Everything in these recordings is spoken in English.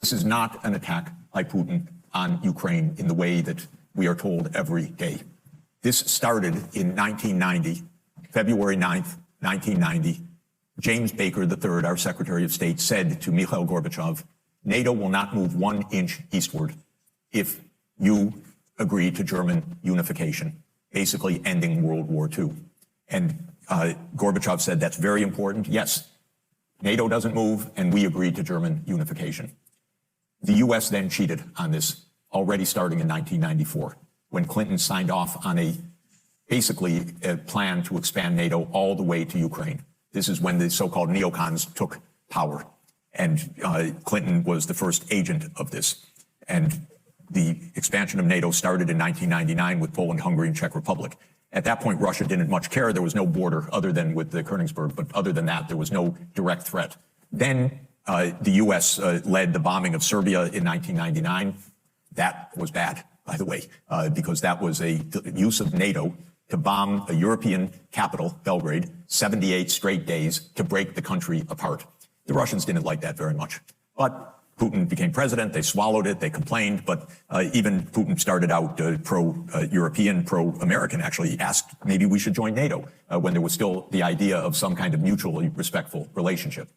This is not an attack by Putin on Ukraine in the way that we are told every day. This started in 1990, February 9th, 1990. James Baker III, our Secretary of State, said to Mikhail Gorbachev, NATO will not move 1 inch eastward if you agree to German unification, basically ending World War II. And Gorbachev said, that's very important. Yes, NATO doesn't move, and we agreed to German unification. The U.S. then cheated on this, already starting in 1994, when Clinton signed off on basically a plan to expand NATO all the way to Ukraine. This is when the so-called neocons took power, and Clinton was the first agent of this. And the expansion of NATO started in 1999 with Poland, Hungary, and Czech Republic. At that point, Russia didn't much care. There was no border other than with the Königsberg, but other than that, there was no direct threat. Then the U.S. led the bombing of Serbia in 1999. That was bad, by the way, because that was a use of NATO to bomb a European capital, Belgrade, 78 straight days to break the country apart. The Russians didn't like that very much. But Putin became president, they swallowed it, they complained, but even Putin started out pro-European, pro-American, actually asked maybe we should join NATO when there was still the idea of some kind of mutually respectful relationship.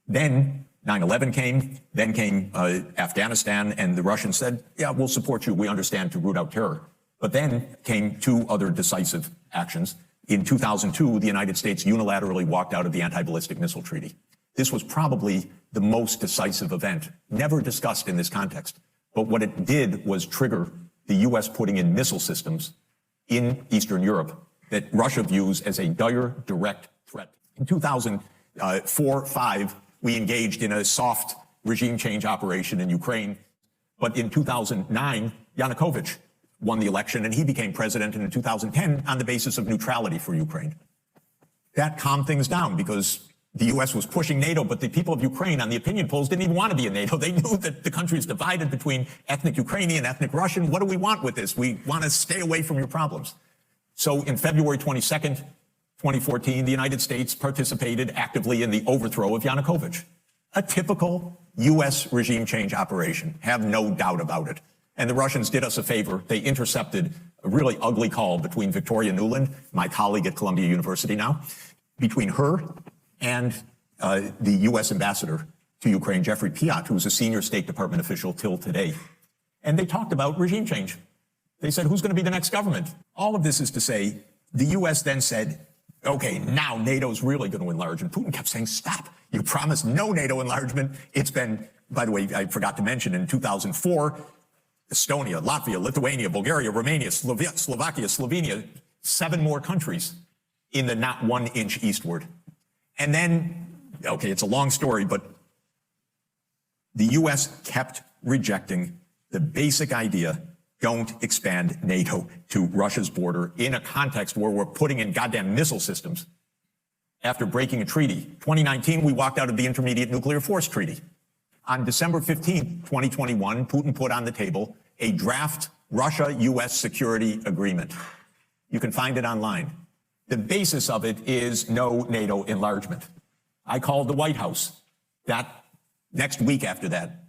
Then 9/11 came, then came Afghanistan, and the Russians said, yeah, we'll support you, we understand, to root out terror. But then came 2 other decisive actions. In 2002, the United States unilaterally walked out of the Anti-Ballistic Missile Treaty. This was probably the most decisive event, never discussed in this context. But what it did was trigger the U.S. putting in missile systems in Eastern Europe that Russia views as a dire, direct threat. In 2004-5, we engaged in a soft regime change operation in Ukraine. But in 2009, Yanukovych won the election, and he became president in 2010 on the basis of neutrality for Ukraine. That calmed things down because the U.S. was pushing NATO, but the people of Ukraine on the opinion polls didn't even want to be in NATO. They knew that the country is divided between ethnic Ukrainian, ethnic Russian. What do we want with this? We want to stay away from your problems. So in February 22nd, 2014, the United States participated actively in the overthrow of Yanukovych. A typical U.S. regime change operation, have no doubt about it. And the Russians did us a favor. They intercepted a really ugly call between Victoria Nuland, my colleague at Columbia University now, between her and the U.S. ambassador to Ukraine, Jeffrey Piot, who's a senior State Department official till today. And they talked about regime change. They said, who's going to be the next government? All of this is to say, the U.S. then said, okay, now NATO's really going to enlarge. And Putin kept saying, stop, you promised no NATO enlargement. It's been, by the way, I forgot to mention, in 2004, Estonia, Latvia, Lithuania, Bulgaria, Romania, Slovakia, Slovenia, 7 more countries in the not 1 inch eastward. And then, okay, it's a long story, but the U.S. kept rejecting the basic idea, don't expand NATO to Russia's border in a context where we're putting in goddamn missile systems. After breaking a treaty, 2019, we walked out of the Intermediate Nuclear Force Treaty. On December 15, 2021, Putin put on the table a draft Russia-U.S. security agreement. You can find it online. The basis of it is no NATO enlargement. I called the White House that next week after that,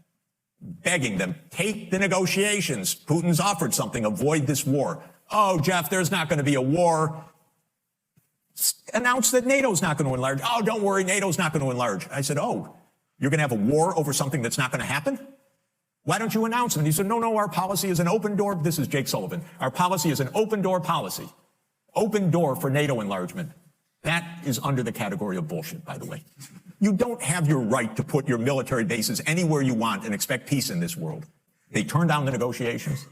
begging them, take the negotiations. Putin's offered something, avoid this war. Oh, Jeff, there's not going to be a war. Announce that NATO's not going to enlarge. Oh, don't worry, NATO's not going to enlarge. I said, oh, you're going to have a war over something that's not going to happen? Why don't you announce it? And he said, no, our policy is an open door. This is Jake Sullivan. Our policy is an open door policy. Open door for NATO enlargement. That is under the category of bullshit, by the way. You don't have your right to put your military bases anywhere you want and expect peace in this world. They turned down the negotiations.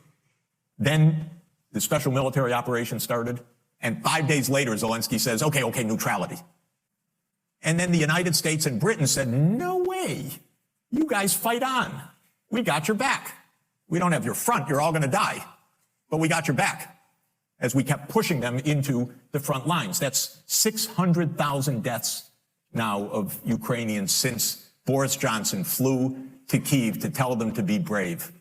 Then the special military operation started. And 5 days later, Zelensky says, okay, neutrality. And then the United States and Britain said, no way. You guys fight on. We got your back. We don't have your front. You're all going to die. But we got your back. As we kept pushing them into the front lines. That's 600,000 deaths now of Ukrainians since Boris Johnson flew to Kyiv to tell them to be brave.